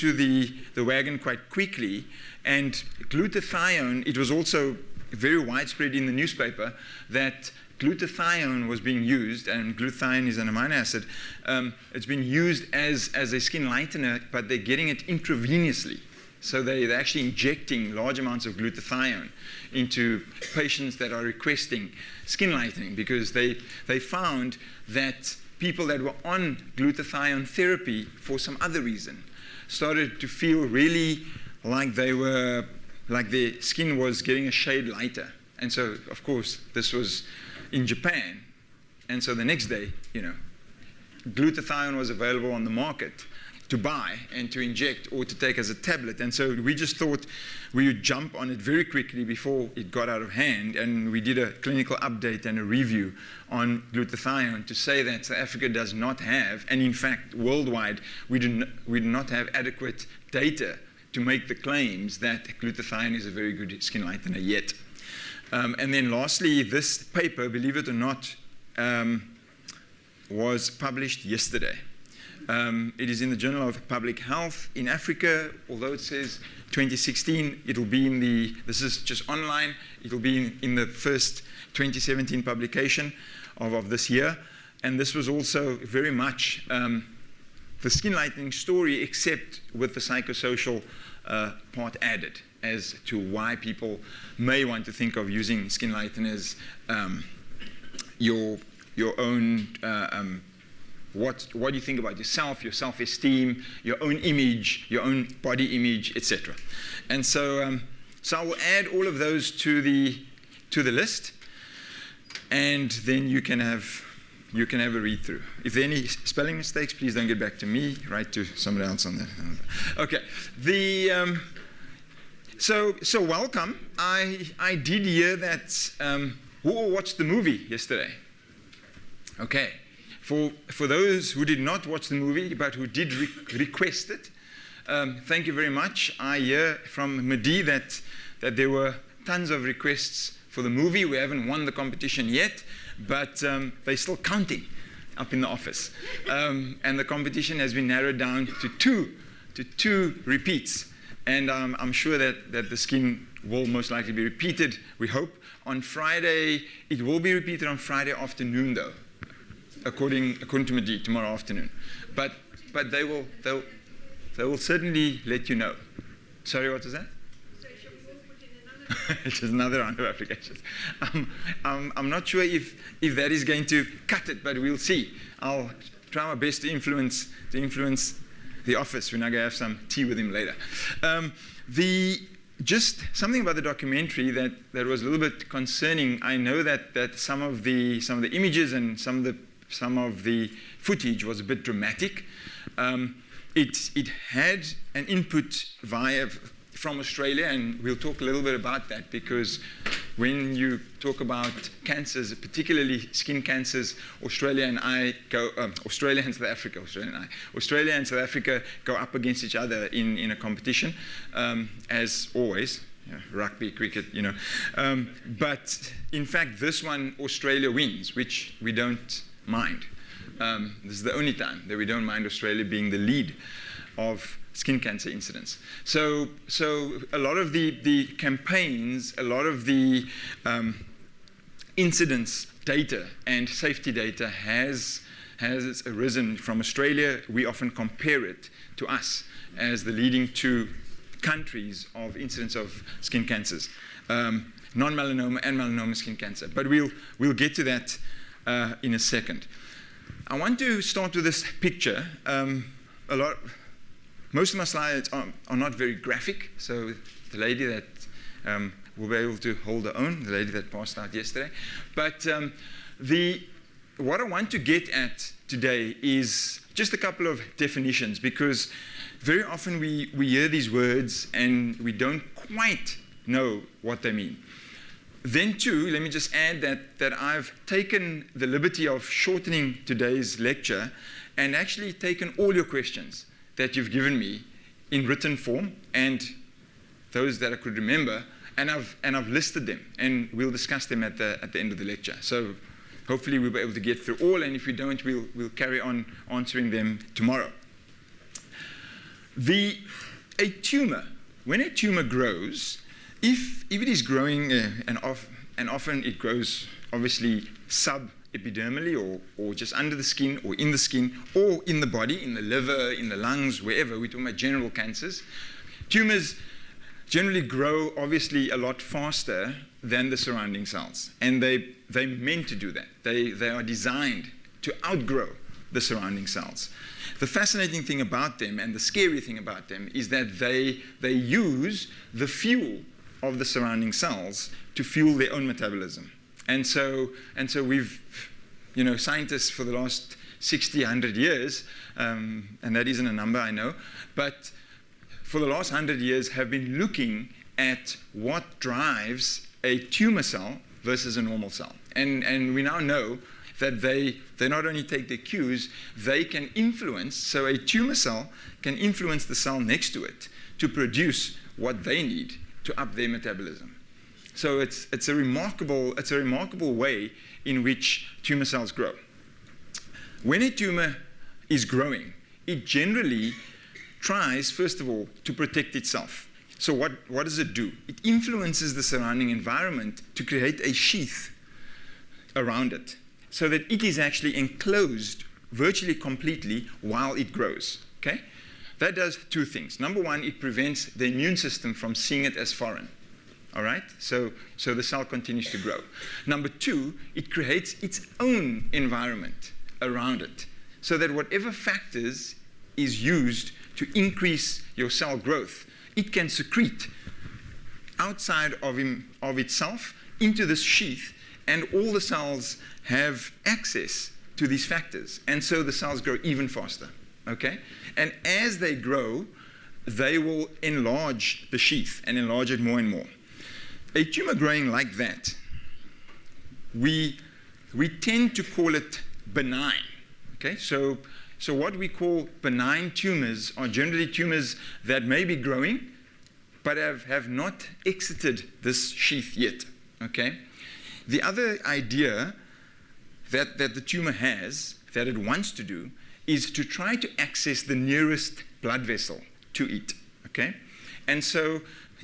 to the wagon quite quickly. And glutathione, it was also very widespread in the newspaper that glutathione was being used, and glutathione is an amino acid. It's been used as a skin lightener, but they're getting it intravenously. So they're actually injecting large amounts of glutathione into patients that are requesting skin lightening, because they found that people that were on glutathione therapy for some other reason started to feel really like their skin was getting a shade lighter. And so, of course, this was in Japan. And so the next day, glutathione was available on the market to buy and to inject or to take as a tablet. And so we just thought we would jump on it very quickly before it got out of hand. And we did a clinical update and a review on glutathione to say that South Africa does not have, and in fact, worldwide, we do not have adequate data to make the claims that glutathione is a very good skin lightener yet. And then lastly, this paper, believe it or not, was published yesterday. It is in the Journal of Public Health in Africa. Although it says 2016, it'll be in the, this is just online, it'll be in the first 2017 publication of this year. And this was also very much the skin lightening story, except with the psychosocial part added as to why people may want to think of using skin lighteners, your own what do you think about yourself, your self-esteem, your own image, your own body image, etc. And so, so I will add all of those to the list, and then you can have a read through. If there are any spelling mistakes, please don't get back to me. Write to somebody else on that. Okay. So welcome. I did hear that who all watched the movie yesterday? Okay. For those who did not watch the movie, but who did request it, thank you very much. I hear from Madi that there were tons of requests for the movie. We haven't won the competition yet, but they're still counting up in the office. And the competition has been narrowed down to two repeats. And I'm sure that the skin will most likely be repeated, we hope. On Friday, it will be repeated on Friday afternoon, though. According to Madi, tomorrow afternoon. But they will certainly let you know. Sorry, what was that? So shall we all put in another? Just another round of applications. I'm not sure if that is going to cut it, but we'll see. I'll try my best to influence the office. We're not going to have some tea with him later. Just something about the documentary that was a little bit concerning. I know that some of the images and some of the footage was a bit dramatic. It had an input from Australia, and we'll talk a little bit about that, because when you talk about cancers, particularly skin cancers, Australia and South Africa go up against each other in a competition, as always. Rugby, cricket, but in fact, this one, Australia wins, which we don't mind. This is the only time that we don't mind Australia being the lead of skin cancer incidents. So a lot of the campaigns, a lot of the incidence data and safety data has arisen from Australia. We often compare it to us as the leading two countries of incidence of skin cancers, non-melanoma and melanoma skin cancer. But we'll get to that in a second. I want to start with this picture. Most of my slides are not very graphic, so the lady that will be able to hold her own, the lady that passed out yesterday. But what I want to get at today is just a couple of definitions, because very often we hear these words and we don't quite know what they mean. Then too, let me just add that I've taken the liberty of shortening today's lecture and actually taken all your questions that you've given me in written form, and those that I could remember, and I've listed them, and we'll discuss them at the end of the lecture. So hopefully we'll be able to get through all, and if we don't, we'll carry on answering them tomorrow. A tumor, when a tumor grows, if it is growing, and often it grows obviously subepidermally or just under the skin or in the body, in the liver, in the lungs, wherever, we're talking about general cancers, tumors generally grow obviously a lot faster than the surrounding cells. And they're meant to do that. They are designed to outgrow the surrounding cells. The fascinating thing about them and the scary thing about them is that they use the fuel of the surrounding cells to fuel their own metabolism. And so we've, scientists for the last 60, 100 years, and that isn't a number I know, but for the last 100 years have been looking at what drives a tumor cell versus a normal cell. And we now know that they not only take their cues, they can influence, so a tumor cell can influence the cell next to it to produce what they need to up their metabolism. So it's a remarkable way in which tumor cells grow. When a tumor is growing, it generally tries, first of all, to protect itself. So what does it do? It influences the surrounding environment to create a sheath around it, so that it is actually enclosed virtually completely while it grows, okay? That does two things. Number one, it prevents the immune system from seeing it as foreign, all right? So the cell continues to grow. Number two, it creates its own environment around it, so that whatever factors is used to increase your cell growth, it can secrete outside of itself into this sheath, and all the cells have access to these factors. And so the cells grow even faster, okay? And as they grow, they will enlarge the sheath and enlarge it more and more. A tumor growing like that, we tend to call it benign, okay? So what we call benign tumors are generally tumors that may be growing, but have not exited this sheath yet, okay? The other idea that the tumor has, that it wants to do, is to try to access the nearest blood vessel to it, okay? And so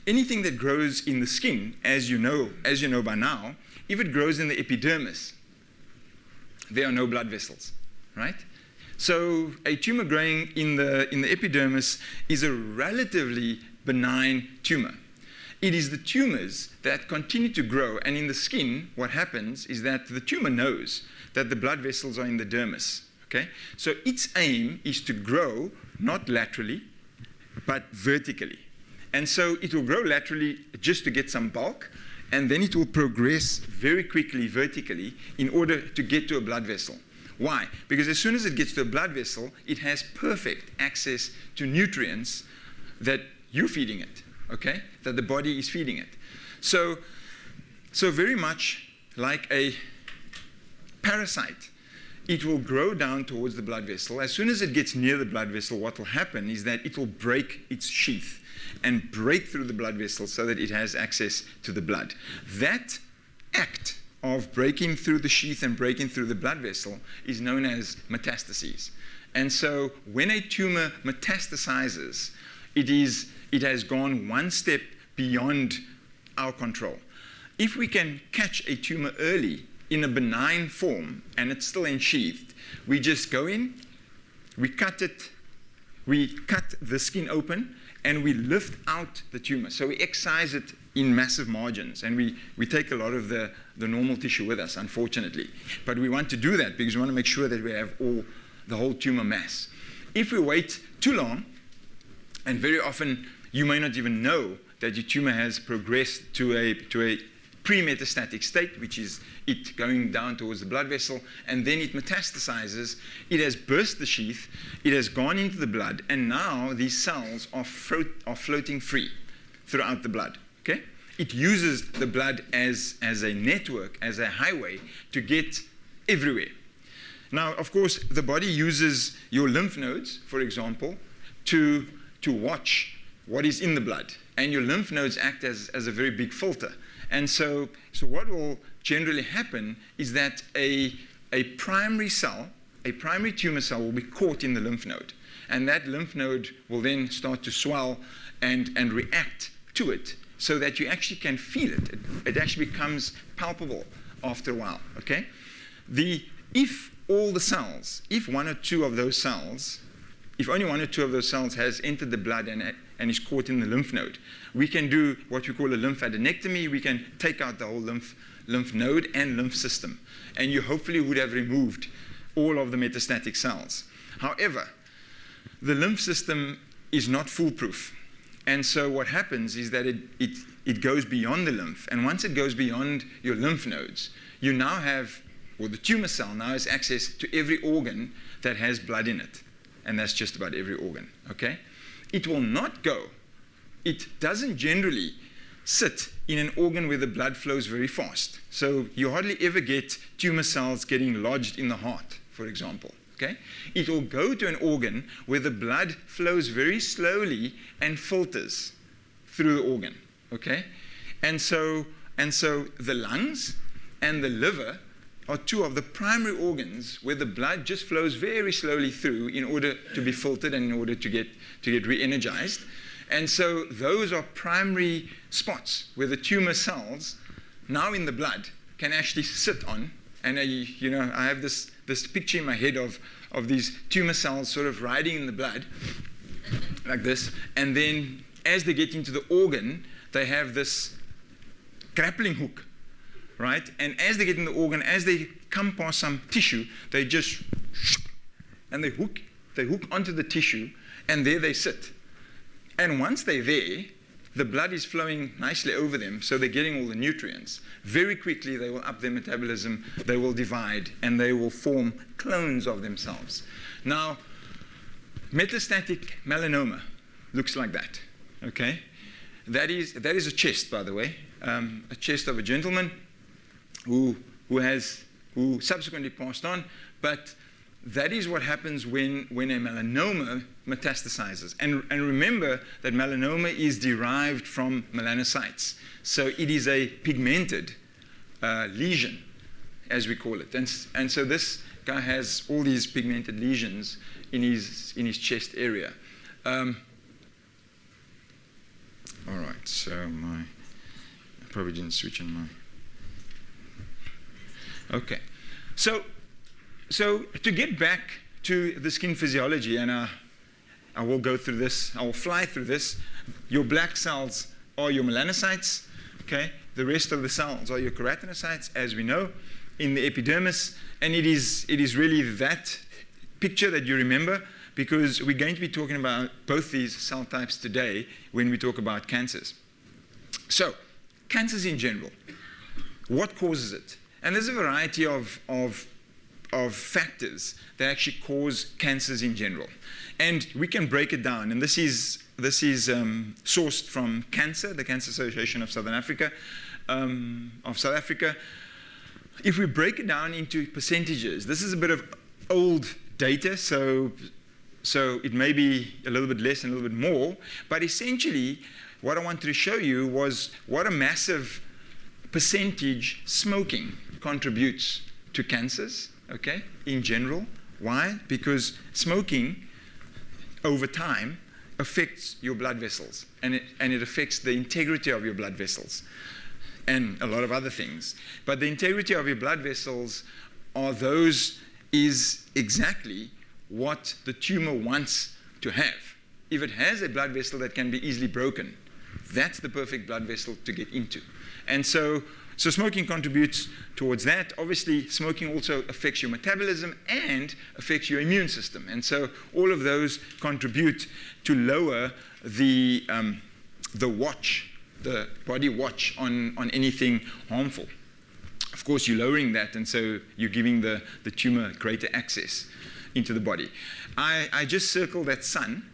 anything that grows in the skin, as you know by now, if it grows in the epidermis, there are no blood vessels, right? So a tumor growing in the epidermis is a relatively benign tumor. It is the tumors that continue to grow, and in the skin, what happens is that the tumor knows that the blood vessels are in the dermis, okay? So its aim is to grow not laterally, but vertically. And so it will grow laterally just to get some bulk, and then it will progress very quickly vertically in order to get to a blood vessel. Why? Because as soon as it gets to a blood vessel, it has perfect access to nutrients that you're feeding it, okay? That the body is feeding it. So very much like a parasite, it will grow down towards the blood vessel. As soon as it gets near the blood vessel, what will happen is that it will break its sheath and break through the blood vessel so that it has access to the blood. That act of breaking through the sheath and breaking through the blood vessel is known as metastases. And so when a tumor metastasizes, it has gone one step beyond our control. If we can catch a tumor early in a benign form and it's still ensheathed, we just go in, we cut the skin open, and we lift out the tumor. So we excise it in massive margins, and we take a lot of the normal tissue with us, unfortunately. But we want to do that because we want to make sure that we have the whole tumor mass. If we wait too long, and very often you may not even know that your tumor has progressed to a pre-metastatic state, which is it going down towards the blood vessel, and then it metastasizes. It has burst the sheath, it has gone into the blood, and now these cells are floating free throughout the blood, okay? It uses the blood as a network, as a highway to get everywhere. Now, of course, the body uses your lymph nodes, for example, to watch what is in the blood. And your lymph nodes act as a very big filter. And so what will generally happen is that a primary tumor cell will be caught in the lymph node. And that lymph node will then start to swell and react to it so that you actually can feel it. It actually becomes palpable after a while, okay? If all the cells, if one or two of those cells, if only one or two of those cells has entered the blood and is caught in the lymph node, we can do what we call a lymphadenectomy. We can take out the whole lymph node and lymph system. And you hopefully would have removed all of the metastatic cells. However, the lymph system is not foolproof. And so what happens is that it goes beyond the lymph. And once it goes beyond your lymph nodes, you now have, or the tumor cell now has access to every organ that has blood in it. And that's just about every organ, okay? It will not go. It doesn't generally sit in an organ where the blood flows very fast. So you hardly ever get tumor cells getting lodged in the heart, for example. Okay? It will go to an organ where the blood flows very slowly and filters through the organ. Okay? And so the lungs and the liver are two of the primary organs where the blood just flows very slowly through in order to be filtered and in order to get re-energized. And so those are primary spots where the tumor cells, now in the blood, can actually sit on. And I have this picture in my head of these tumor cells sort of riding in the blood, like this. And then as they get into the organ, they have this grappling hook, right? And as they get in the organ, as they come past some tissue, they just, and they hook onto the tissue, and there they sit. And once they're there, the blood is flowing nicely over them, so they're getting all the nutrients. Very quickly, they will up their metabolism, they will divide, and they will form clones of themselves. Now, metastatic melanoma looks like that, okay? That is a chest, by the way, a chest of a gentleman who subsequently passed on, but that is what happens when a melanoma metastasizes. And remember that melanoma is derived from melanocytes. So it is a pigmented lesion, as we call it. And so this guy has all these pigmented lesions in his chest area. All right, so I probably didn't switch on my... Okay, so to get back to the skin physiology, and I will go through this, I will fly through this. Your black cells are your melanocytes, okay? The rest of the cells are your keratinocytes, as we know, in the epidermis. And it is really that picture that you remember, because we're going to be talking about both these cell types today when we talk about cancers. So, cancers in general. What causes it? And there's a variety of factors that actually cause cancers in general. And we can break it down. And this is sourced from Cancer, the Cancer Association of South Africa. If we break it down into percentages, this is a bit of old data, so it may be a little bit less and a little bit more. But essentially, what I wanted to show you was what a massive percentage smoking contributes to cancers. Okay, in general. Why? Because smoking, over time, affects your blood vessels, and it affects the integrity of your blood vessels, and a lot of other things. But the integrity of your blood vessels is exactly what the tumor wants to have. If it has a blood vessel that can be easily broken, that's the perfect blood vessel to get into. And so smoking contributes towards that. Obviously, smoking also affects your metabolism and affects your immune system. And so all of those contribute to lower the body watch on anything harmful. Of course, you're lowering that, and so you're giving the tumor greater access into the body. I just circled that sun.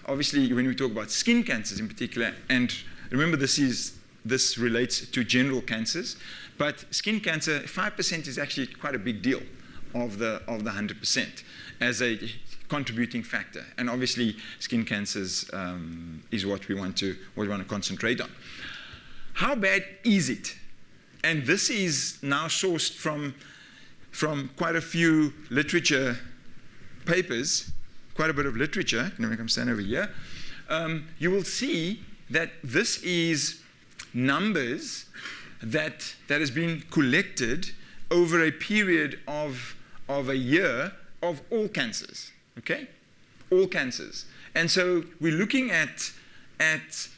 Obviously, when we talk about skin cancers in particular, and remember this relates to general cancers, but skin cancer, 5% is actually quite a big deal of the 100% as a contributing factor. And obviously, skin cancers is what we want to concentrate on. How bad is it? And this is now sourced from quite a few literature papers, quite a bit of literature. Let me come stand over here. You will see that this is numbers that has been collected over a period of a year of all cancers, okay? All cancers. And so we're looking at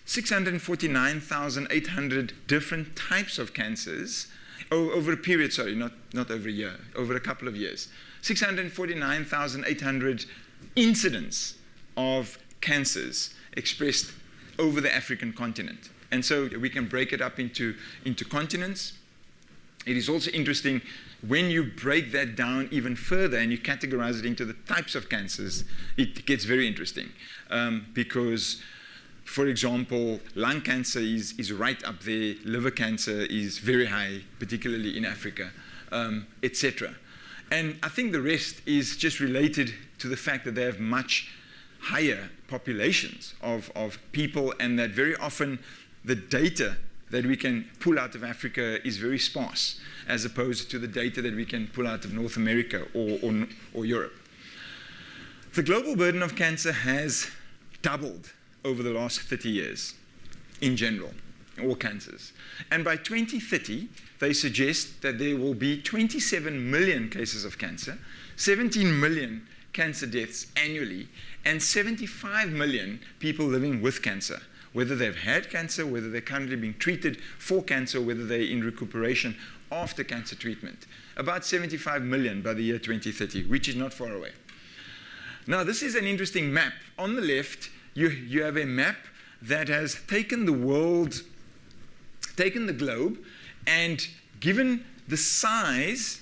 649,800 different types of cancers over a period, sorry, not over a year, over a couple of years. 649,800 incidents of cancers expressed over the African continent. And so we can break it up into continents. It is also interesting when you break that down even further and you categorize it into the types of cancers, it gets very interesting. Because, for example, lung cancer is right up there, liver cancer is very high, particularly in Africa, etc. And I think the rest is just related to the fact that they have much higher populations of people, and that very often the data that we can pull out of Africa is very sparse, as opposed to the data that we can pull out of North America or Europe. The global burden of cancer has doubled over the last 30 years in general, all cancers. And by 2030, they suggest that there will be 27 million cases of cancer, 17 million cancer deaths annually, and 75 million people living with cancer, whether they've had cancer, whether they're currently being treated for cancer, whether they're in recuperation after cancer treatment. About 75 million by the year 2030, which is not far away. Now, this is an interesting map. On the left, you have a map that has taken the world, taken the globe, and given the size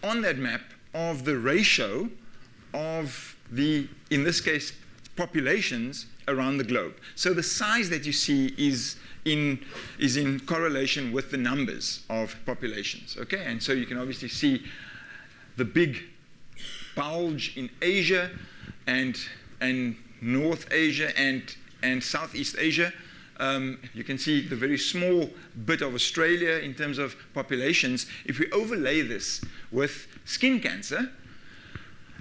on that map of the ratio of the, in this case, populations around the globe. So the size that you see is in correlation with the numbers of populations, okay? And so you can obviously see the big bulge in Asia and North Asia and Southeast Asia. You can see the very small bit of Australia in terms of populations. If we overlay this with skin cancer,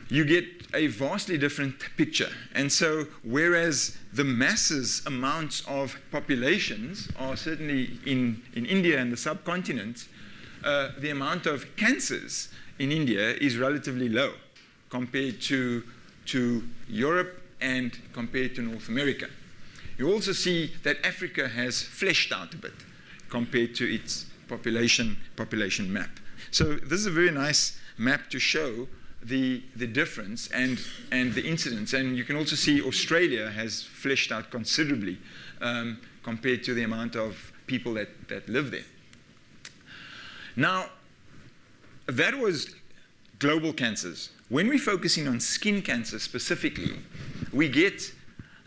you get a vastly different picture. And so whereas the masses amounts of populations are certainly in India and the subcontinent, the amount of cancers in India is relatively low compared to Europe and compared to North America. You also see that Africa has fleshed out a bit compared to its population map. So this is a very nice map to show the difference and the incidence. And you can also see Australia has fleshed out considerably compared to the amount of people that live there. Now, that was global cancers. When we're focusing on skin cancer specifically, we get,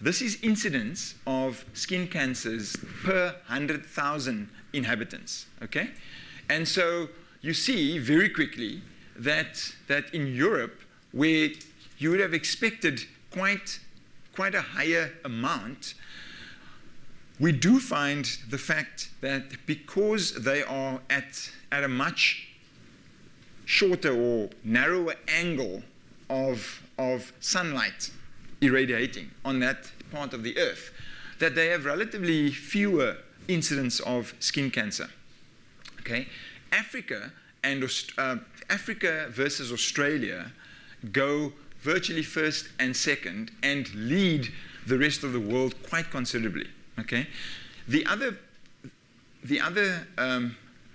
this is incidence of skin cancers per 100,000 inhabitants, okay? And so you see very quickly that in Europe, where you would have expected quite a higher amount, we do find the fact that because they are at a much shorter or narrower angle of sunlight irradiating on that part of the earth, that they have relatively fewer incidents of skin cancer. Okay, Africa versus Australia go virtually first and second and lead the rest of the world quite considerably. Okay, the other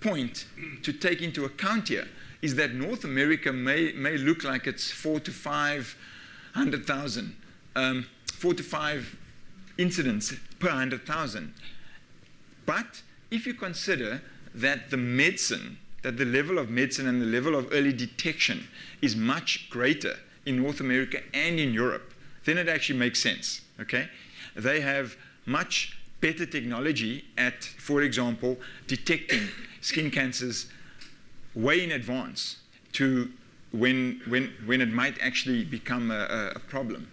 point to take into account here is that North America may look like it's 4 to 500,000, 4 to 5 incidents per 100,000. But if you consider that the level of medicine and the level of early detection is much greater in North America and in Europe, then it actually makes sense, okay? They have much better technology at, for example, detecting skin cancers way in advance to when it might actually become a problem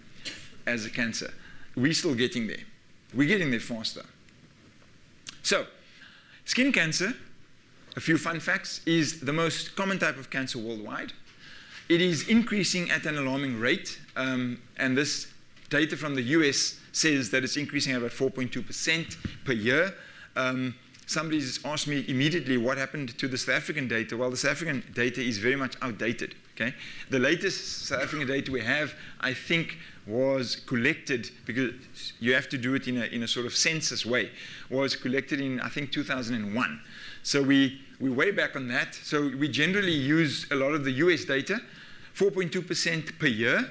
as a cancer. We're still getting there. We're getting there faster. So, skin cancer, a few fun facts, is the most common type of cancer worldwide. It is increasing at an alarming rate, and this data from the US says that it's increasing at about 4.2% per year. Somebody's asked me immediately what happened to the South African data. Well, the South African data is very much outdated. Okay? The latest South African data we have, I think, was collected, because you have to do it in a sort of census way, was collected in, I think, 2001. So we're way back on that. So we generally use a lot of the US data, 4.2% per year.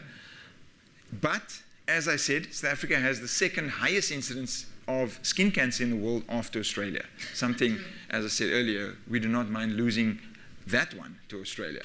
But, as I said, South Africa has the second highest incidence of skin cancer in the world after Australia. Something, as I said earlier, we do not mind losing that one to Australia.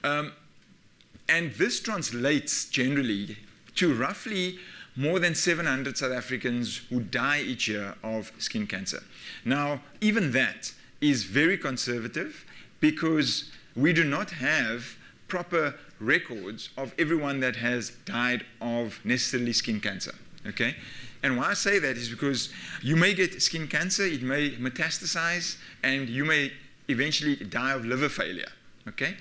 And this translates generally to roughly more than 700 South Africans who die each year of skin cancer. Now, even that is very conservative, because we do not have proper records of everyone that has died of necessarily skin cancer. Okay? And why I say that is because you may get skin cancer, it may metastasize, and you may eventually die of liver failure. Okay?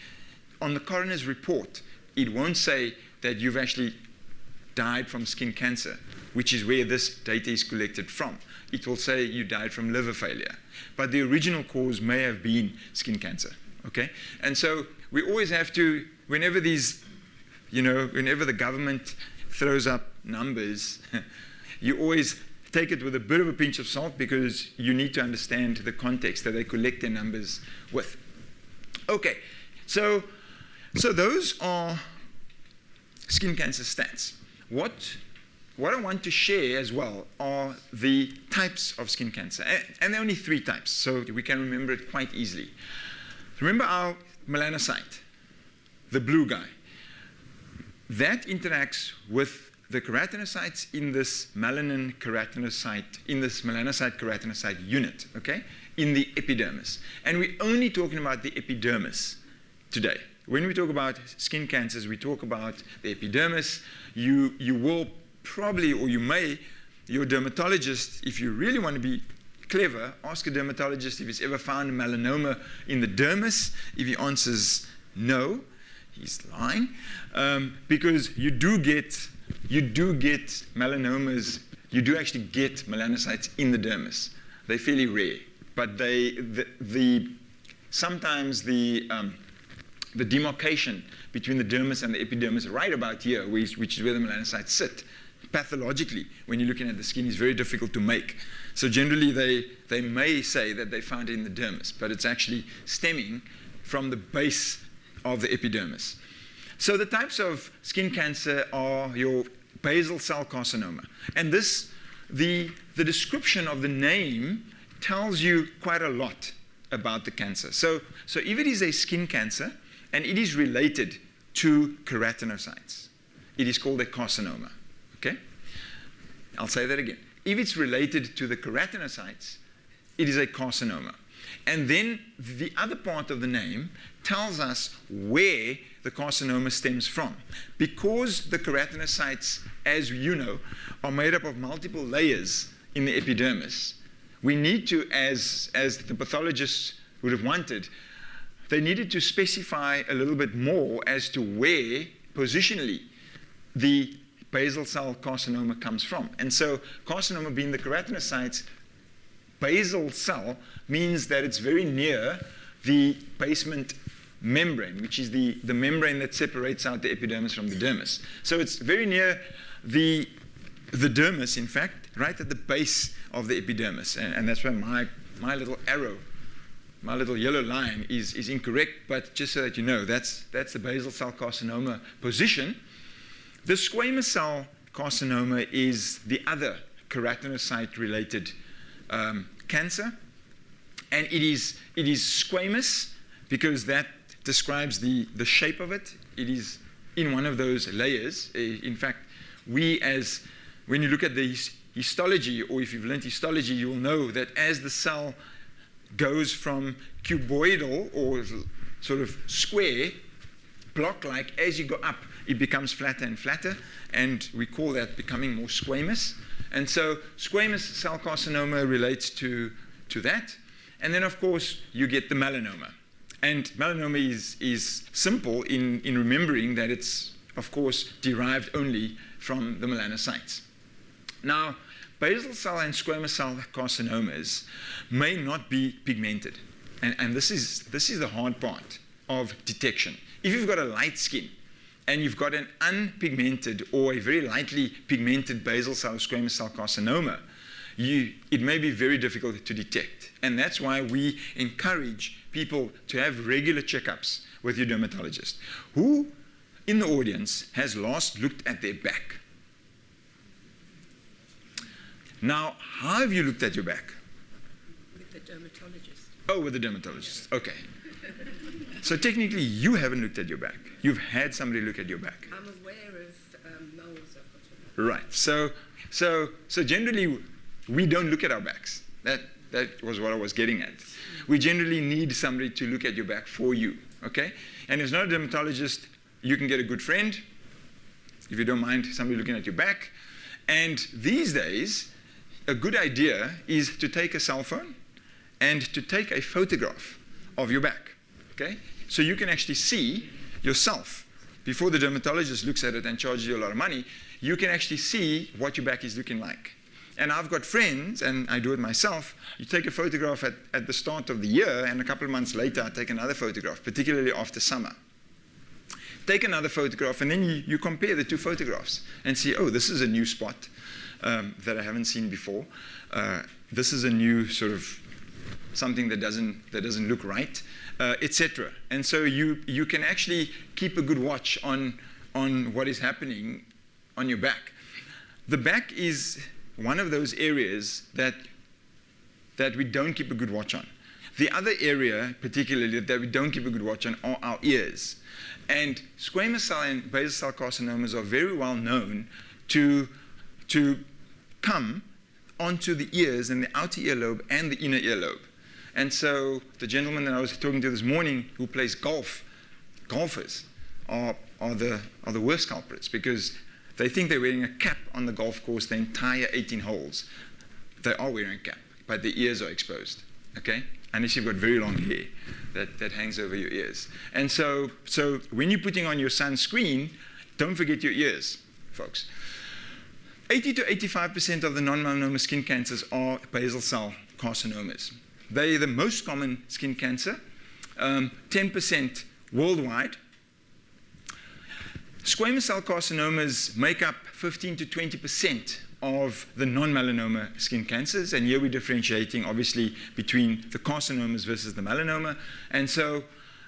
On the coroner's report, it won't say that you've actually died from skin cancer, which is where this data is collected from. It will say you died from liver failure. But the original cause may have been skin cancer. Okay? And so we always have to, whenever these, whenever the government throws up numbers, you always take it with a bit of a pinch of salt, because you need to understand the context that they collect their numbers with. Okay, so those are skin cancer stats. What I want to share as well are the types of skin cancer. And there are only 3 types, so we can remember it quite easily. Remember our melanocyte, the blue guy. That interacts with the keratinocytes in this melanocyte keratinocyte unit, okay, in the epidermis. And we're only talking about the epidermis today. When we talk about skin cancers, we talk about the epidermis. You will probably, or you may, your dermatologist, if you really want to be clever, ask a dermatologist if he's ever found a melanoma in the dermis. If he answers no, he's lying, because you do get melanomas, you do actually get melanocytes in the dermis. They're fairly rare, but sometimes the demarcation between the dermis and the epidermis right about here, which is where the melanocytes sit, pathologically, when you're looking at the skin, is very difficult to make. So generally, they may say that they found it in the dermis, but it's actually stemming from the base of the epidermis. So the types of skin cancer are your basal cell carcinoma. And the description of the name tells you quite a lot about the cancer. So if it is a skin cancer, and it is related to keratinocytes, it is called a carcinoma. Okay? I'll say that again. If it's related to the keratinocytes, it is a carcinoma. And then the other part of the name tells us where the carcinoma stems from. Because the keratinocytes, as you know, are made up of multiple layers in the epidermis, we need to, as the pathologists would have wanted, they needed to specify a little bit more as to where, positionally, the basal cell carcinoma comes from. And so carcinoma being the keratinocytes, basal cell means that it's very near the basement membrane, which is the membrane that separates out the epidermis from the dermis. So it's very near the dermis, in fact, right at the base of the epidermis. And that's where my little arrow, my little yellow line is incorrect, but just so that you know, that's the basal cell carcinoma position. The squamous cell carcinoma is the other keratinocyte-related cancer, and it is squamous because that describes the shape of it. It is in one of those layers. In fact, when you look at the histology, or if you've learned histology, you will know that as the cell goes from cuboidal or sort of square, block-like, as you go up, it becomes flatter and flatter, and we call that becoming more squamous. And so squamous cell carcinoma relates to that. And then, of course, you get the melanoma. And melanoma is simple in remembering that it's, of course, derived only from the melanocytes. Now, basal cell and squamous cell carcinomas may not be pigmented. And this is the hard part of detection. If you've got a light skin and you've got an unpigmented or a very lightly pigmented basal cell or squamous cell carcinoma, it may be very difficult to detect. And that's why we encourage people to have regular checkups with your dermatologist. Who in the audience has last looked at their back? Now, how have you looked at your back? With the dermatologist. Oh, with the dermatologist. Okay. So technically, you haven't looked at your back. You've had somebody look at your back. I'm aware of moles I've got. Right. So generally, we don't look at our backs. That was what I was getting at. We generally need somebody to look at your back for you. Okay. And if it's not a dermatologist, you can get a good friend, if you don't mind somebody looking at your back. And these days, a good idea is to take a cell phone and to take a photograph of your back, okay? So you can actually see yourself. Before the dermatologist looks at it and charges you a lot of money, you can actually see what your back is looking like. And I've got friends, and I do it myself, you take a photograph at the start of the year, and a couple of months later, I take another photograph, particularly after summer. Take another photograph, and then you compare the two photographs and see, oh, this is a new spot that I haven't seen before. This is a new sort of something that doesn't look right, etc. And so you can actually keep a good watch on what is happening on your back. The back is one of those areas that we don't keep a good watch on. The other area, particularly, that we don't keep a good watch on are our ears. And squamous cell and basal cell carcinomas are very well known to come onto the ears and the outer earlobe and the inner earlobe. And so the gentleman that I was talking to this morning who plays golf, golfers are the worst culprits because they think they're wearing a cap on the golf course the entire 18 holes. They are wearing a cap, but the ears are exposed, okay? Unless you've got very long hair that hangs over your ears. And so when you're putting on your sunscreen, don't forget your ears, folks. 80 to 85% of the non-melanoma skin cancers are basal cell carcinomas. They're the most common skin cancer, 10% worldwide. Squamous cell carcinomas make up 15 to 20% of the non-melanoma skin cancers, and here we're differentiating, obviously, between the carcinomas versus the melanoma. And so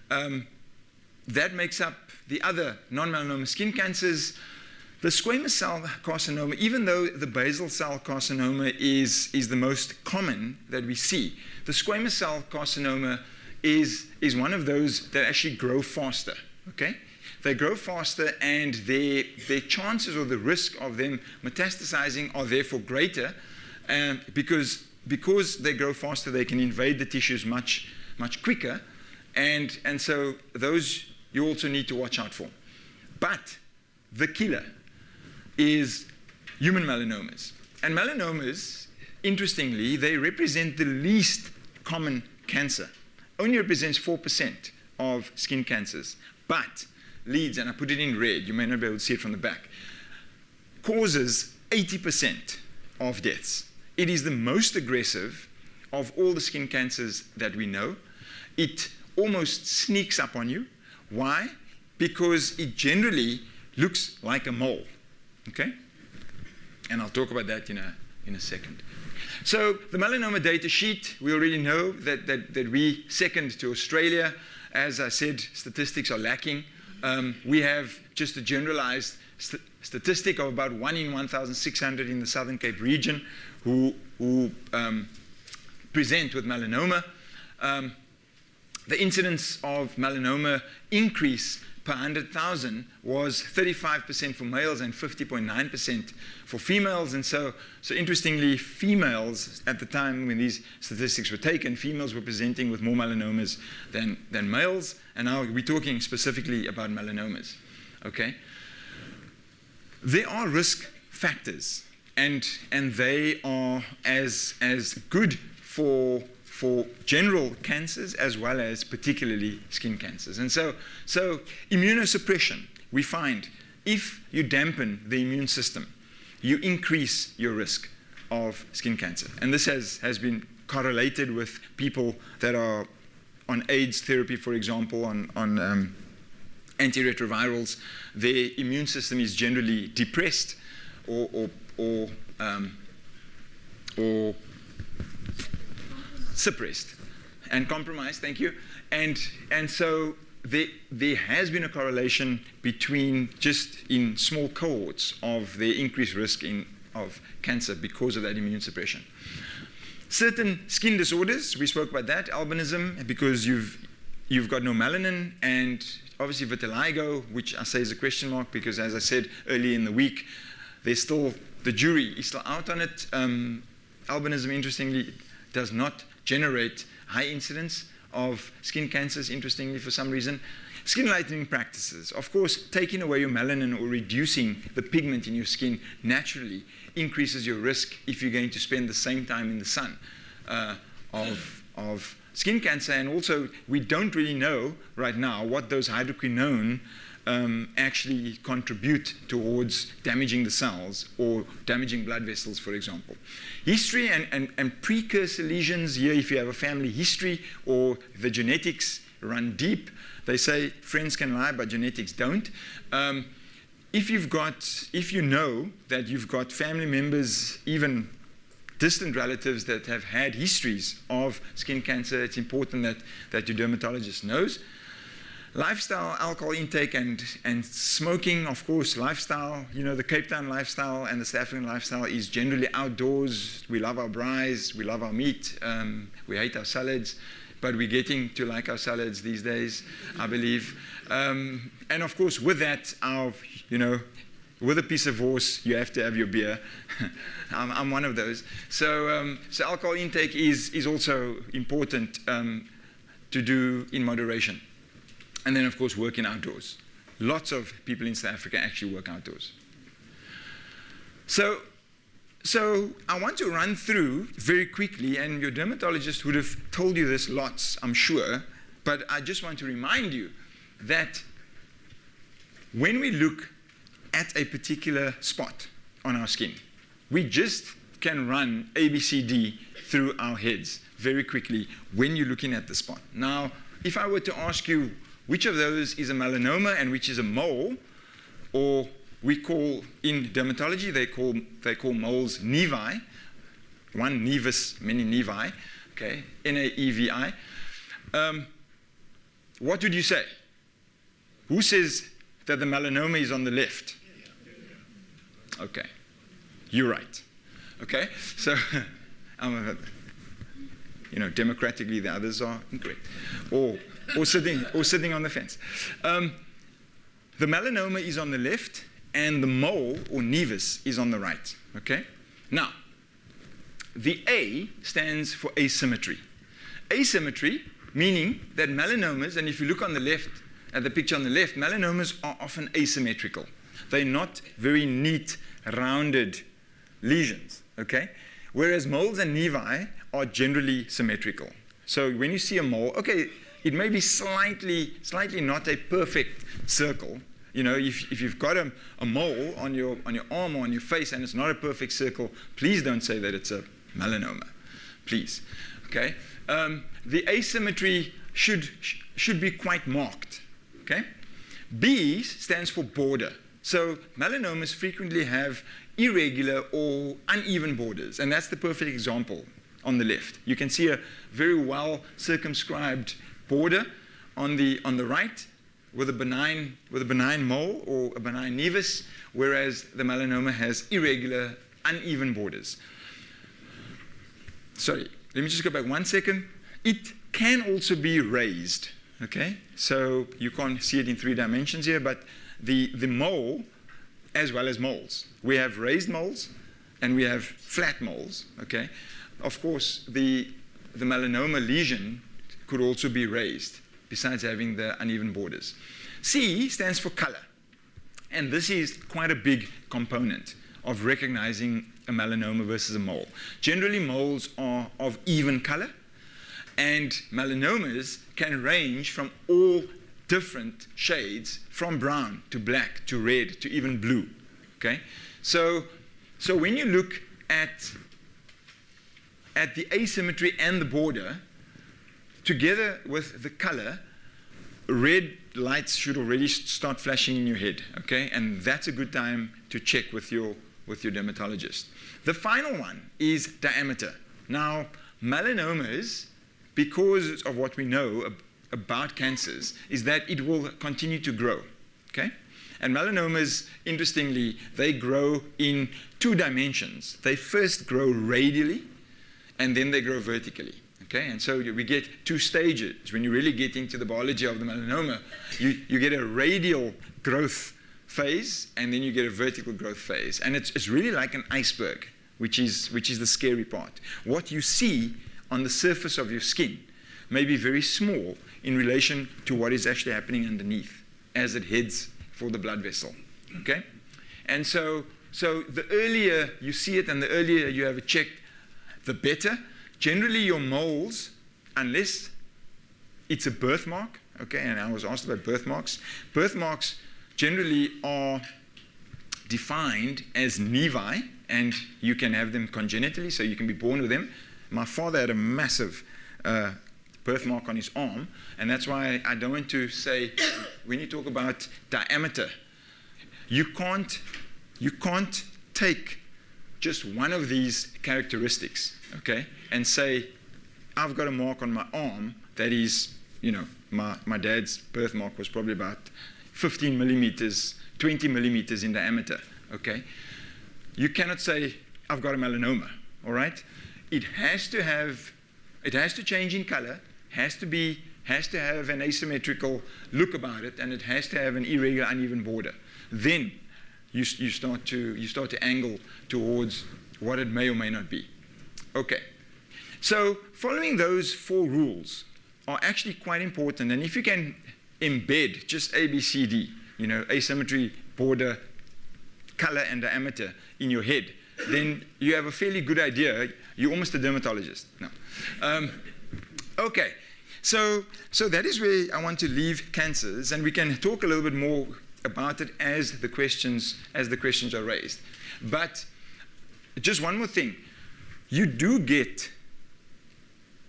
that makes up the other non-melanoma skin cancers. The squamous cell carcinoma, even though the basal cell carcinoma is the most common that we see, the squamous cell carcinoma is one of those that actually grow faster, okay? They grow faster, and their chances or the risk of them metastasizing are therefore greater because they grow faster, they can invade the tissues much quicker, and so those you also need to watch out for. But the killer is human melanomas. And melanomas, interestingly, they represent the least common cancer. Only represents 4% of skin cancers. But leads, and I put it in red, you may not be able to see it from the back, causes 80% of deaths. It is the most aggressive of all the skin cancers that we know. It almost sneaks up on you. Why? Because it generally looks like a mole, okay? And I'll talk about that in a second. So the melanoma data sheet, we already know that we second to Australia. As I said, statistics are lacking. We have just a generalized statistic of about 1 in 1,600 in the Southern Cape region who present with melanoma. The incidence of melanoma increase per 100,000 was 35% for males and 50.9% for females. And so interestingly, females at the time when these statistics were taken, females were presenting with more melanomas than males. And now we're talking specifically about melanomas, okay? There are risk factors, and they are as good for for general cancers as well as particularly skin cancers. And so immunosuppression, we find, if you dampen the immune system, you increase your risk of skin cancer. And this has been correlated with people that are on AIDS therapy, for example, on antiretrovirals. Their immune system is generally depressed or suppressed and compromised, thank you. And so there has been a correlation between, just in small cohorts, of the increased risk of cancer because of that immune suppression. Certain skin disorders, we spoke about that, albinism, because you've got no melanin, and obviously vitiligo, which I say is a question mark because, as I said earlier in the week, there's still, the jury is still out on it. Albinism, interestingly, does not generate high incidence of skin cancers, interestingly, for some reason. Skin lightening practices, of course, taking away your melanin or reducing the pigment in your skin naturally increases your risk if you're going to spend the same time in the sun of skin cancer. And also, we don't really know right now what those hydroquinone actually contribute towards damaging the cells or damaging blood vessels, for example. History and precursor lesions here, if you have a family history or the genetics run deep, they say friends can lie, but genetics don't. If you know that you've got family members, even distant relatives that have had histories of skin cancer, it's important that your dermatologist knows. Lifestyle, alcohol intake and smoking, of course, lifestyle, the Cape Town lifestyle and the South African lifestyle is generally outdoors. We love our braais, we love our meat, we hate our salads, but we're getting to like our salads these days, I believe. And of course, with that, with a piece of horse, you have to have your beer. I'm one of those. So alcohol intake is also important to do in moderation. And then, of course, working outdoors. Lots of people in South Africa actually work outdoors. So I want to run through very quickly, and your dermatologist would have told you this lots, I'm sure, but I just want to remind you that when we look at a particular spot on our skin, we just can run ABCD through our heads very quickly when you're looking at the spot. Now, if I were to ask you which of those is a melanoma and which is a mole, or we call, in dermatology, they call moles nevi, one nevus, many nevi, okay, N-A-E-V-I. What would you say? Who says that the melanoma is on the left? Okay, you're right. Okay, so democratically the others are incorrect, or sitting on the fence. The melanoma is on the left, and the mole or nevus is on the right. Okay. Now, the A stands for asymmetry. Asymmetry meaning that melanomas, and if you look on the left at the picture on the left, melanomas are often asymmetrical. They're not very neat, rounded lesions. Okay. Whereas moles and nevi are generally symmetrical. So when you see a mole, okay, it may be slightly not a perfect circle. If you've got a mole on your arm or on your face and it's not a perfect circle, please don't say that it's a melanoma, please. Okay. The asymmetry should be quite marked. Okay. B stands for border. So melanomas frequently have irregular or uneven borders, and that's the perfect example on the left. You can see a very well circumscribed border on the right with a benign mole or a benign nevus, whereas the melanoma has irregular, uneven borders. Sorry, let me just go back 1 second. It can also be raised, okay? So you can't see it in 3 dimensions here, but the mole, as well as moles. We have raised moles and we have flat moles, okay? Of course, the melanoma lesion could also be raised, besides having the uneven borders. C stands for color. And this is quite a big component of recognizing a melanoma versus a mole. Generally, moles are of even color. And melanomas can range from all different shades, from brown to black to red to even blue. Okay? So when you look at the asymmetry and the border, together with the color, red lights should already start flashing in your head, okay? And that's a good time to check with your dermatologist. The final one is diameter. Now, melanomas, because of what we know about cancers, is that it will continue to grow, okay? And melanomas, interestingly, they grow in 2 dimensions. They first grow radially, and then they grow vertically. Okay? And so we get 2 stages. When you really get into the biology of the melanoma, you get a radial growth phase, and then you get a vertical growth phase. And it's really like an iceberg, which is the scary part. What you see on the surface of your skin may be very small in relation to what is actually happening underneath as it heads for the blood vessel. Okay? And so the earlier you see it and the earlier you have it checked, the better. Generally, your moles, unless it's a birthmark, okay, and I was asked about birthmarks. Birthmarks generally are defined as nevi, and you can have them congenitally, so you can be born with them. My father had a massive birthmark on his arm, and that's why I don't want to say, when you talk about diameter, you can't take just one of these characteristics, okay, and say, I've got a mark on my arm that is, my dad's birthmark was probably about 15 millimeters, 20 millimeters in diameter, okay? You cannot say, I've got a melanoma, all right? It has to change in color, has to have an asymmetrical look about it, and it has to have an irregular, uneven border. Then you start to angle towards what it may or may not be. Okay. So following those 4 rules are actually quite important. And if you can embed just ABCD, asymmetry, border, color, and diameter in your head, then you have a fairly good idea. You're almost a dermatologist. No. Okay. So that is where I want to leave cancers, and we can talk a little bit more about it as the questions are raised. But just one more thing. You do get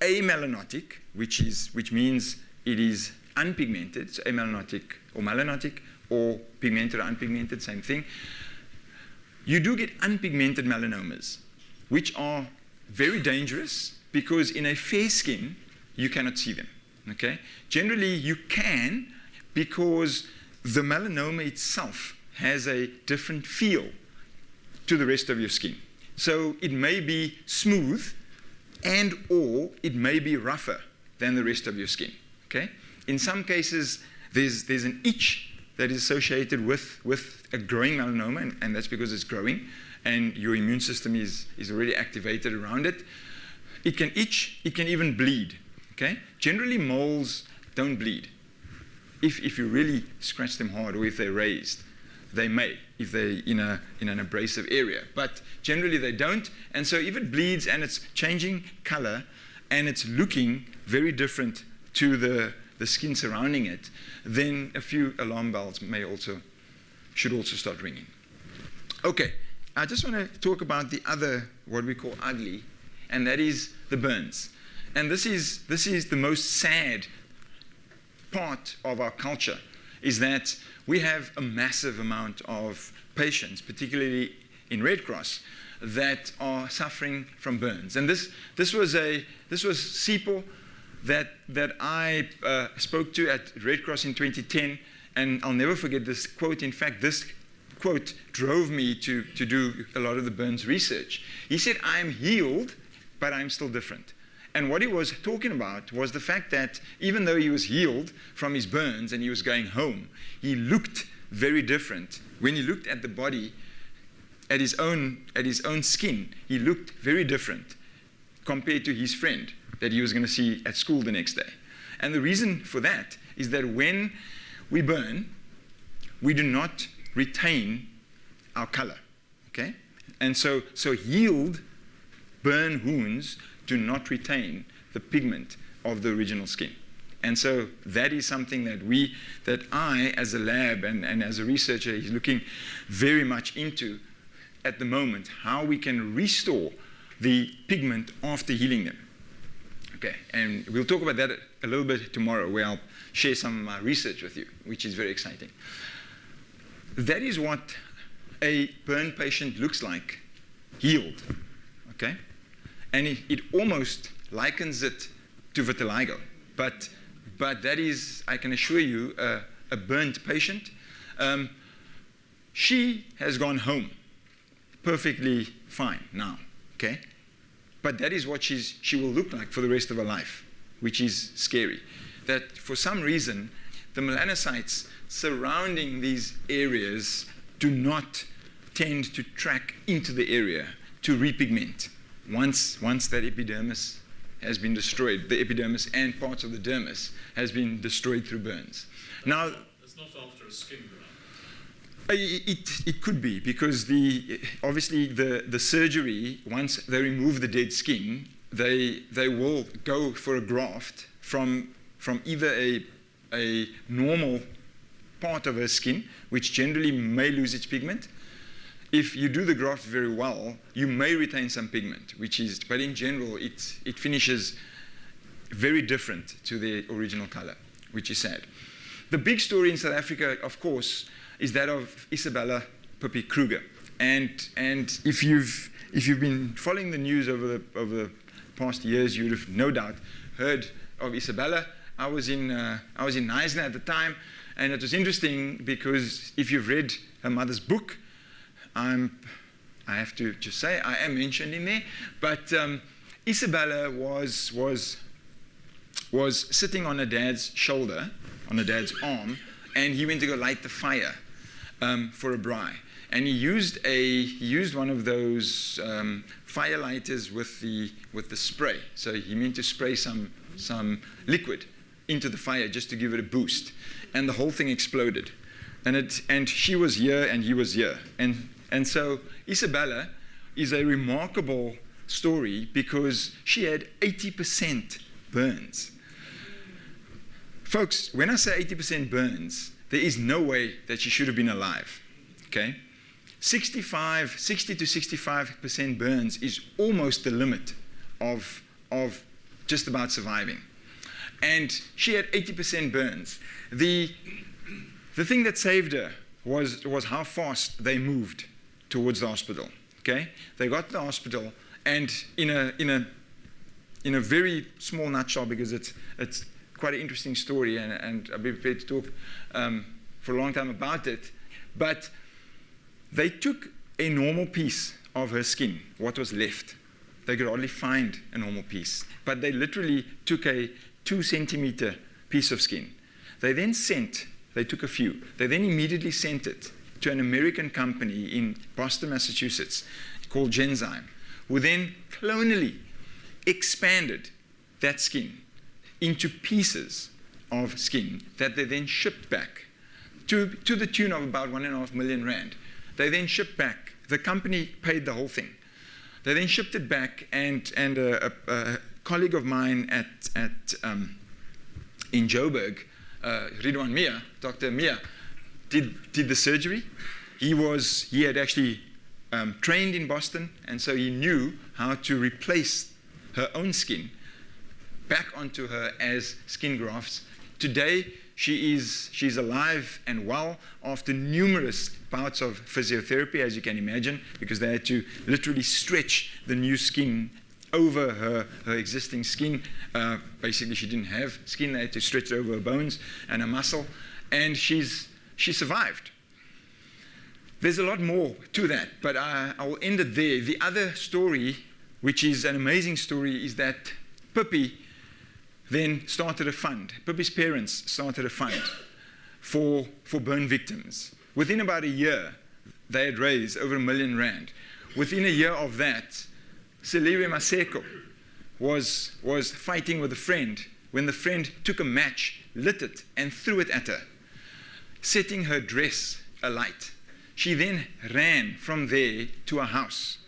amelanotic, which means it is unpigmented, so amelanotic or melanotic, or pigmented or unpigmented, same thing. You do get unpigmented melanomas, which are very dangerous because in a fair skin, you cannot see them, okay? Generally, you can because the melanoma itself has a different feel to the rest of your skin. So it may be smooth and or it may be rougher than the rest of your skin, okay? In some cases, there's an itch that is associated with a growing melanoma, and that's because it's growing, and your immune system is already activated around it. It can itch, it can even bleed, okay? Generally, moles don't bleed. If you really scratch them hard or if they're raised, they may, if they're in an abrasive area. But generally they don't, and so if it bleeds and it's changing color and it's looking very different to the skin surrounding it, then a few alarm bells should also start ringing. Okay, I just want to talk about the other, what we call ugly, and that is the burns. And this is the most sad part of our culture, is that we have a massive amount of patients, particularly in Red Cross, that are suffering from burns. And this was Sipho that I spoke to at Red Cross in 2010, and I'll never forget this quote. In fact, this quote drove me to do a lot of the burns research. He said, "I'm healed, but I'm still different." And what he was talking about was the fact that even though he was healed from his burns and he was going home, he looked very different. When he looked at the body, at his own skin, he looked very different compared to his friend that he was going to see at school the next day. And the reason for that is that when we burn, we do not retain our color, okay? And so healed burn wounds do not retain the pigment of the original skin. And so that is something that I, as a lab and as a researcher, is looking very much into at the moment, how we can restore the pigment after healing them. Okay, and we'll talk about that a little bit tomorrow, where I'll share some of my research with you, which is very exciting. That is what a burn patient looks like, healed, okay? And it almost likens it to vitiligo, but that is, I can assure you, a burnt patient. She has gone home perfectly fine now, okay? But that is what she will look like for the rest of her life, which is scary. That for some reason, the melanocytes surrounding these areas do not tend to track into the area to repigment once that epidermis has been destroyed. The epidermis and parts of the dermis has been destroyed through burns. Now, it's not after a skin graft. It could be, because obviously the surgery, once they remove the dead skin, they will go for a graft from either a normal part of her skin, which generally may lose its pigment. If you do the graft very well, you may retain some pigment, but in general, it finishes very different to the original color, which is sad. The big story in South Africa, of course, is that of Isabella Pippi Kruger. And if you've been following the news over the past years, you would have no doubt heard of Isabella. I was in Neisner at the time, and it was interesting because if you've read her mother's book, I have to just say I am mentioned in there. But Isabella was sitting on her dad's shoulder, on her dad's arm, and he went to go light the fire for a braai. And he used one of those fire lighters with the spray. So he meant to spray some liquid into the fire just to give it a boost, and the whole thing exploded. And she was here and he was here. And so Isabella is a remarkable story because she had 80% burns. Folks, when I say 80% burns, there is no way that she should have been alive, okay? 60 to 65% burns is almost the limit of just about surviving. And she had 80% burns. The thing that saved her was how fast they moved towards the hospital, okay? They got to the hospital, and in a very small nutshell, because it's quite an interesting story, and I'll be prepared to talk for a long time about it, but they took a normal piece of her skin, what was left. They could hardly find a normal piece, but they literally took a 2-centimeter piece of skin. They took a few. They then immediately sent it to an American company in Boston, Massachusetts, called Genzyme, who then clonally expanded that skin into pieces of skin that they then shipped back to the tune of about 1.5 million rand. They then shipped back. The company paid the whole thing. They then shipped it back, and a colleague of mine in Joburg, Ridwan Mia, Dr. Mia, did the surgery. He had actually trained in Boston, and so he knew how to replace her own skin back onto her as skin grafts. Today, she's alive and well after numerous bouts of physiotherapy, as you can imagine, because they had to literally stretch the new skin over her existing skin. Basically, she didn't have skin. They had to stretch it over her bones and her muscle, and she survived. There's a lot more to that, but I will end it there. The other story, which is an amazing story, is that Pippi then started a fund. Pippi's parents started a fund for burn victims. Within about a year, they had raised over R1 million. Within a year of that, Celeria Maseko was fighting with a friend when the friend took a match, lit it, and threw it at her, setting her dress alight. She then ran from there to a house.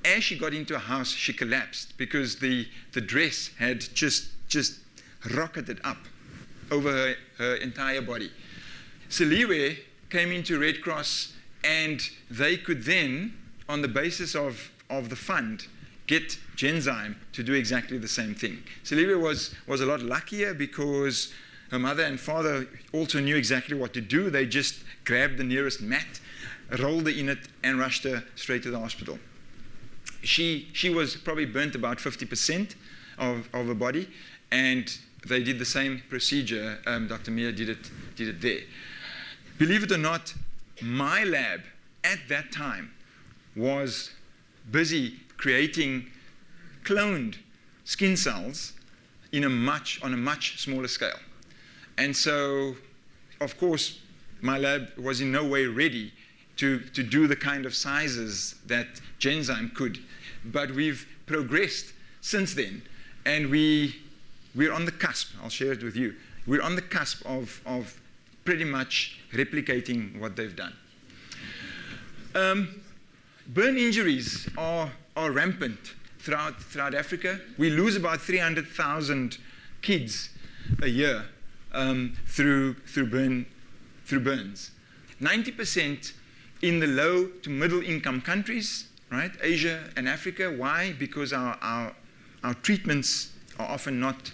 As she got into a house, she collapsed because the dress had just rocketed up over her entire body. Seliwe came into Red Cross, and they could then, on the basis of the fund, get Genzyme to do exactly the same thing. Seliwe was a lot luckier because her mother and father also knew exactly what to do. They just grabbed the nearest mat, rolled her in it, and rushed her straight to the hospital. She was probably burnt about 50% of her body, and they did the same procedure. Dr. Mia did it there. Believe it or not, my lab at that time was busy creating cloned skin cells on a much smaller scale. And so, of course, my lab was in no way ready to do the kind of sizes that Genzyme could. But we've progressed since then, and we're on the cusp. I'll share it with you. We're on the cusp of pretty much replicating what they've done. Burn injuries are rampant throughout Africa. We lose about 300,000 kids a year through burns. 90% in the low to middle income countries, right? Asia and Africa. Why? Because our treatments are often not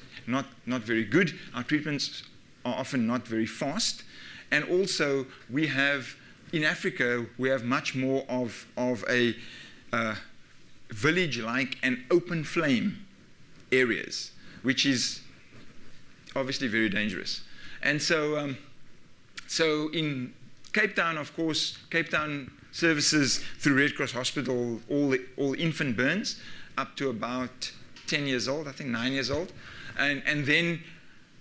very good. Our treatments are often not very fast. And also, in Africa, we have much more of a village-like and open flame areas, which is obviously very dangerous. And so in Cape Town, of course, Cape Town services through Red Cross Hospital all infant burns up to about 10 years old, I think 9 years old. And then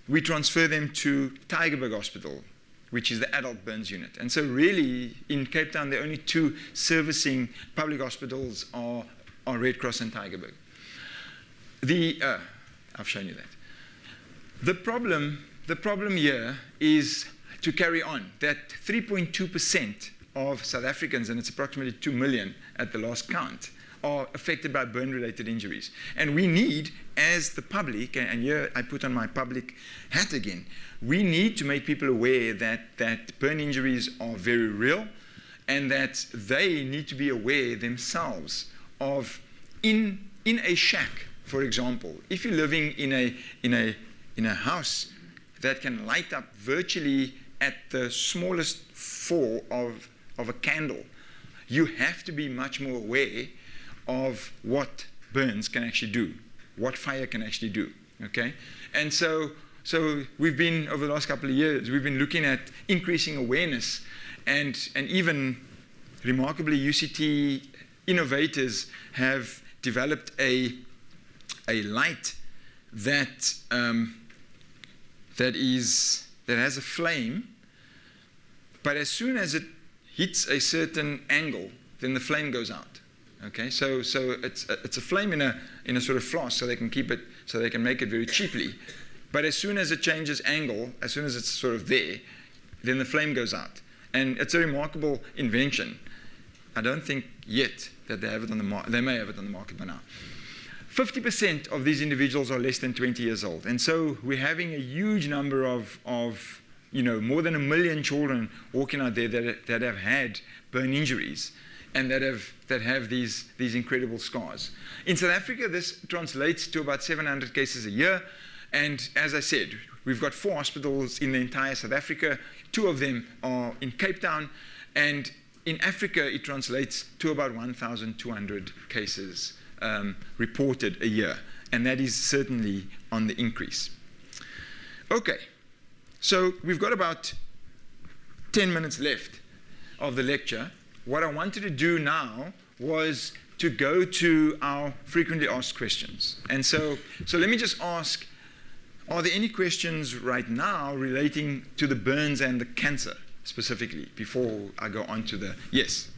we transfer them to Tygerberg Hospital, which is the adult burns unit. And so really, in Cape Town, the only two servicing public hospitals are Red Cross and Tygerberg. I've shown you that. The problem here is to carry on that 3.2% of South Africans, and it's approximately 2 million at the last count, are affected by burn-related injuries. And we need, as the public, and here I put on my public hat again, we need to make people aware that burn injuries are very real, and that they need to be aware themselves of, in a shack, for example, if you're living in a house that can light up virtually at the smallest fall of a candle, you have to be much more aware of what burns can actually do, what fire can actually do, okay? And so we've been, over the last couple of years, we've been looking at increasing awareness, and even remarkably, UCT innovators have developed a light that has a flame, but as soon as it hits a certain angle, then the flame goes out. Okay, so it's a flame in a sort of flask, so they can keep it, so they can make it very cheaply. But as soon as it changes angle, as soon as it's sort of there, then the flame goes out. And it's a remarkable invention. I don't think yet that they have it on the market. They may have it on the market by now. 50% of these individuals are less than 20 years old. And so we're having a huge number of more than 1 million children walking out there that have had burn injuries and that have these incredible scars. In South Africa, this translates to about 700 cases a year. And as I said, we've got 4 hospitals in the entire South Africa. 2 of them are in Cape Town. And in Africa, it translates to about 1,200 cases reported a year. And that is certainly on the increase. Okay, so we've got about 10 minutes left of the lecture. What I wanted to do now was to go to our frequently asked questions. And so let me just ask, are there any questions right now relating to the burns and the cancer specifically before I go on to the, yes?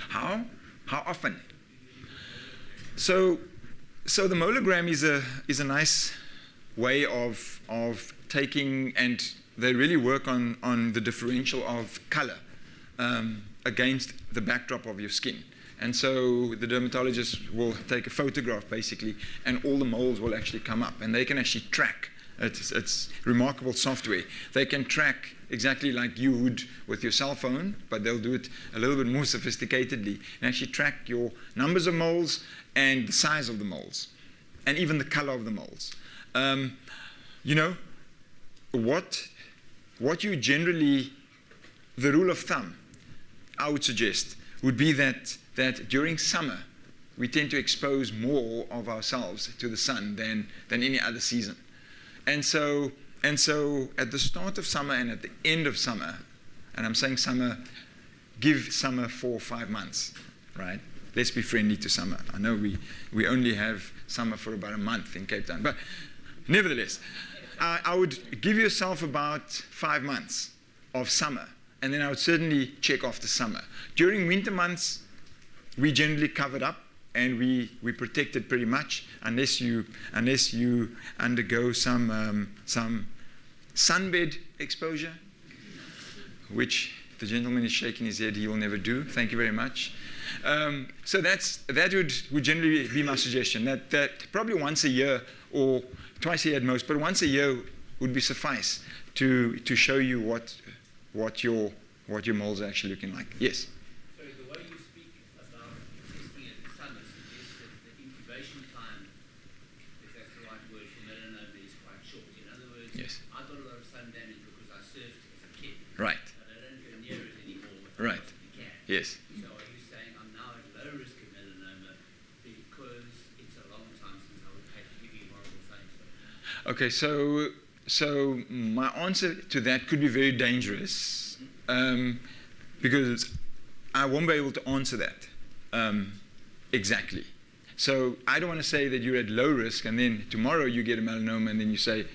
How often? So the mologram is a nice way of taking, and they really work on the differential of color against the backdrop of your skin. And so the dermatologist will take a photograph, basically, and all the moles will actually come up. And they can actually track. It's remarkable software. They can track exactly like you would with your cell phone, but they'll do it a little bit more sophisticatedly and actually track your numbers of moles and the size of the moles, and even the color of the moles. You know, what you generally, the rule of thumb, I would suggest, would be that during summer, we tend to expose more of ourselves to the sun than any other season. And so at the start of summer and at the end of summer, and I'm saying summer, give summer 4 or 5 months, right? Let's be friendly to summer. I know we only have summer for about a month in Cape Town, but nevertheless, I would give yourself about 5 months of summer, and then I would certainly check after summer. During winter months, we generally covered up, and we protect it pretty much, unless you undergo some sunbed exposure, which the gentleman is shaking his head, he will never do. Thank you very much. So that would generally be my suggestion, that probably once a year or twice a year at most, but once a year would be suffice to show you what your moles are actually looking like. Yes? So the way you speak about testing at summer suggests that the incubation time, if that's the right word, for melanoma is quite short. In other words, Yes. I got a lot of sun damage because I surfed as a kid. Right. But I don't go near it anymore. Right. You can. Yes. So are you saying I'm now at low risk of melanoma because it's a long time since I would have to give you horrible things? Okay, so my answer to that could be very dangerous, because I won't be able to answer that exactly. So I don't want to say that you're at low risk and then tomorrow you get a melanoma and then you say,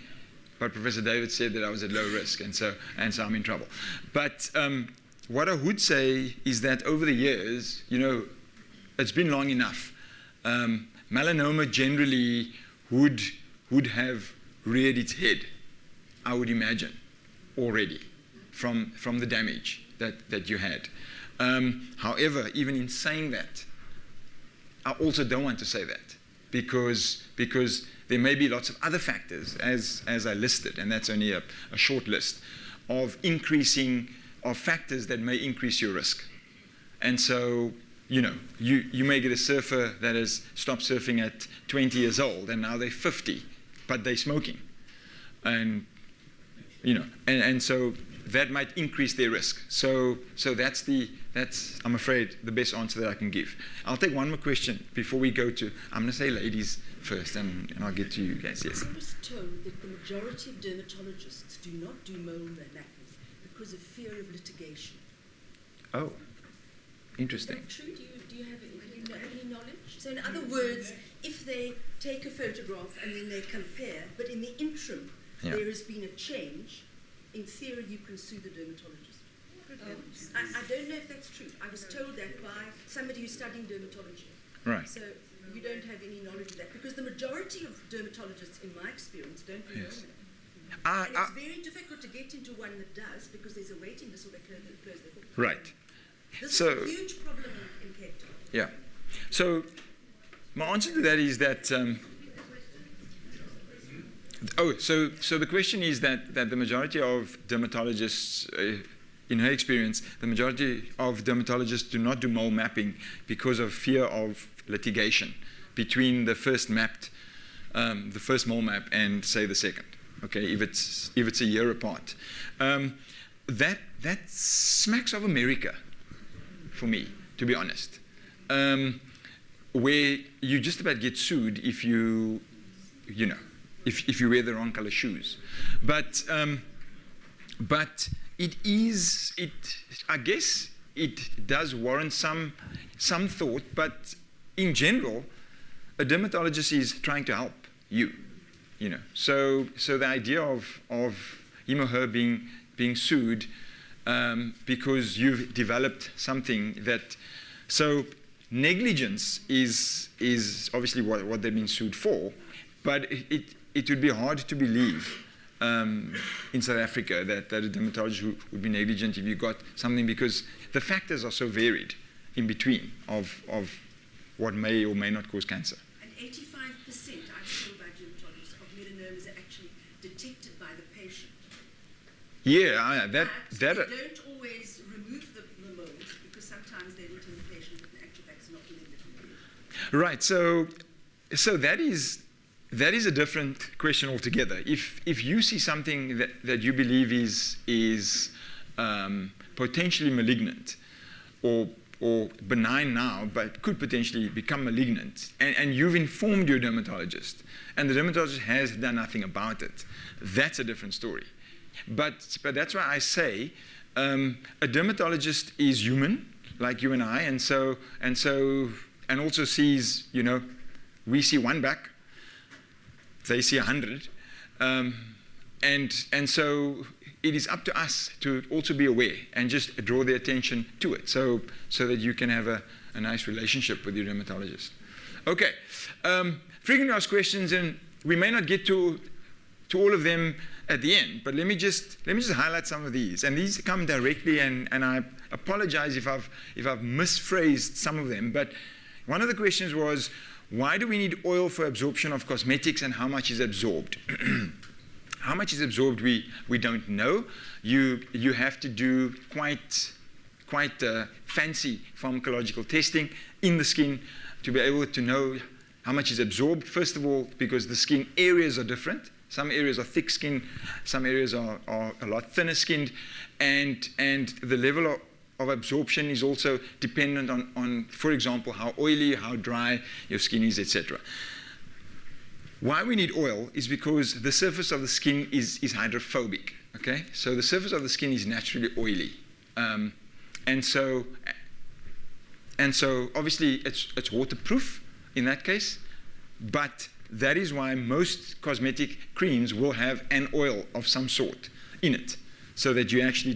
but Professor David said that I was at low risk and so I'm in trouble. But what I would say is that over the years, you know, it's been long enough. Melanoma generally would have reared its head, I would imagine, already from the damage that you had. However, even in saying that, I also don't want to say that because there may be lots of other factors, as I listed, and that's only a short list, of factors that may increase your risk. And so, you know, you may get a surfer that has stopped surfing at 20 years old and now they're 50, but they're smoking. And, you know, and so that might increase their risk. So that's I'm afraid the best answer that I can give. I'll take one more question before we go to, I'm going to say ladies first and I'll get to you guys. Yes. I was told that the majority of dermatologists do not do mole mapping because of fear of litigation. Oh, interesting. Is that true? Do you have any knowledge? So in other words, if they take a photograph and then they compare, but in the interim there has been a change, in theory you can sue the dermatologist. I don't know if that's true. I was told that by somebody who's studying dermatology. Right. So you don't have any knowledge of that because the majority of dermatologists, in my experience, don't do Yes. and it's very difficult to get into one that does because there's a waiting list or they close their book. Right. This So- is a huge problem in Cape Town. Yeah. So my answer to that is that. So the question is that the majority of dermatologists, in her experience, the majority of dermatologists do not do mole mapping because of fear of litigation between the first mole map and say the second. Okay, if it's a year apart, that smacks of America, for me, to be honest, where you just about get sued if you wear the wrong color shoes, but I guess it does warrant some thought. But in general, a dermatologist is trying to help you, you know. So the idea of him or her being sued because you've developed something that, so negligence is obviously what they're being sued for, but it would be hard to believe in South Africa that a dermatologist would be negligent if you got something, because the factors are so varied. in between of what may or may not cause cancer. And 85%, I've told by dermatologists, of melanomas are actually detected by the patient. Yeah, But they don't always remove the moles because sometimes they will tell the patient that in actual fact it's not within the community. Right. So that is a different question altogether. If you see something that you believe is potentially malignant or benign now, but could potentially become malignant, and you've informed your dermatologist, and the dermatologist has done nothing about it, that's a different story. But that's why I say a dermatologist is human, like you and I, and also sees, we see one back, they see 100, and so it is up to us to also be aware and just draw their attention to it, so that you can have a nice relationship with your dermatologist. Okay, frequently asked questions, and we may not get to all of them at the end, but let me just highlight some of these, and these come directly, and I apologize if I've misphrased some of them, but one of the questions was, why do we need oil for absorption of cosmetics, and how much is absorbed? How much is absorbed, we don't know. You have to do quite fancy pharmacological testing in the skin to be able to know how much is absorbed. First of all, because the skin areas are different. Some areas are thick skin, some areas are a lot thinner skinned, and the level of absorption is also dependent on, for example, how oily, how dry your skin is, etc. Why we need oil is because the surface of the skin is hydrophobic. Okay, so the surface of the skin is naturally oily, and so obviously it's waterproof in that case, but that is why most cosmetic creams will have an oil of some sort in it, so that you actually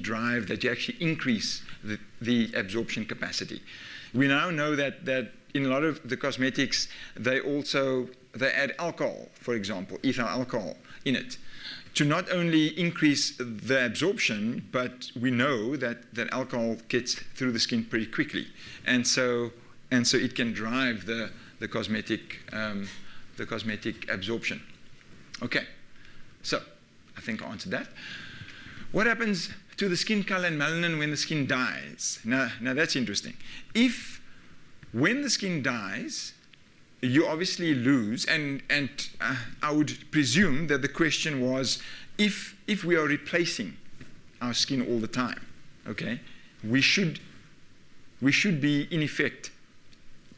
increase the absorption capacity. We now know that in a lot of the cosmetics, they add alcohol, for example, ethyl alcohol in it, to not only increase the absorption, but we know that alcohol gets through the skin pretty quickly, and so it can drive the cosmetic absorption. Okay, so I think I answered that. What happens to the skin color and melanin when the skin dies? Now that's interesting. When the skin dies, you obviously lose, and I would presume that the question was, if we are replacing our skin all the time, okay, we should be in effect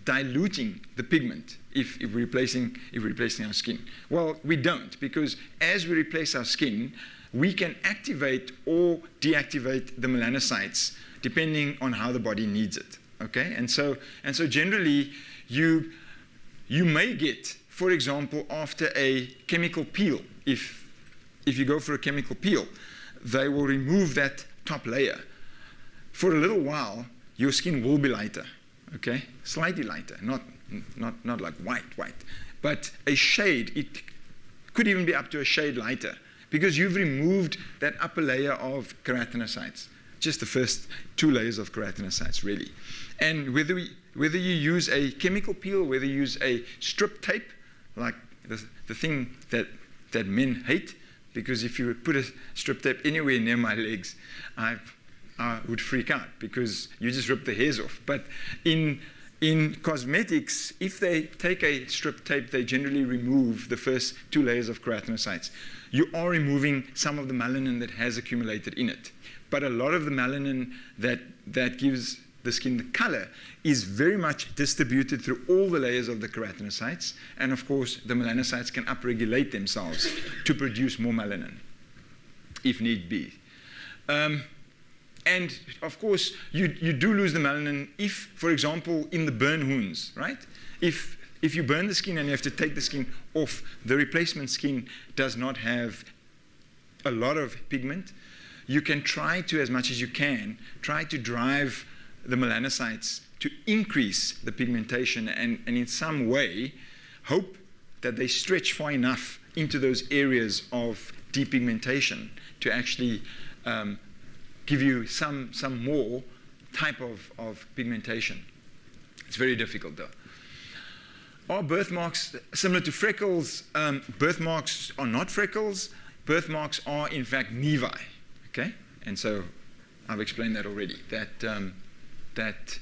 diluting the pigment if we're replacing our skin. Well, we don't, because as we replace our skin, we can activate or deactivate the melanocytes depending on how the body needs it. Okay, and so generally you may get, for example, after a chemical peel, if you go for a chemical peel, they will remove that top layer. For a little while, your skin will be lighter, okay, slightly lighter, not like white, but a shade. It could even be up to a shade lighter, because you've removed that upper layer of keratinocytes, just the first 2 layers of keratinocytes, really. And whether you use a chemical peel, whether you use a strip tape, like the thing that men hate, because if you put a strip tape anywhere near my legs, I would freak out, because you just rip the hairs off. But in cosmetics, if they take a strip tape, they generally remove the first 2 layers of keratinocytes. You are removing some of the melanin that has accumulated in it. But a lot of the melanin that gives the skin the color is very much distributed through all the layers of the keratinocytes. And of course, the melanocytes can upregulate themselves to produce more melanin, if need be. And of course, you do lose the melanin if, for example, in the burn wounds, right? If you burn the skin and you have to take the skin off, the replacement skin does not have a lot of pigment. You can try to, as much as you can, try to drive the melanocytes to increase the pigmentation, and in some way hope that they stretch far enough into those areas of depigmentation to actually give you some more type of pigmentation. It's very difficult, though. Are birthmarks similar to freckles? Birthmarks are not freckles. Birthmarks are, in fact, nevi. Okay? And so I've explained that already, that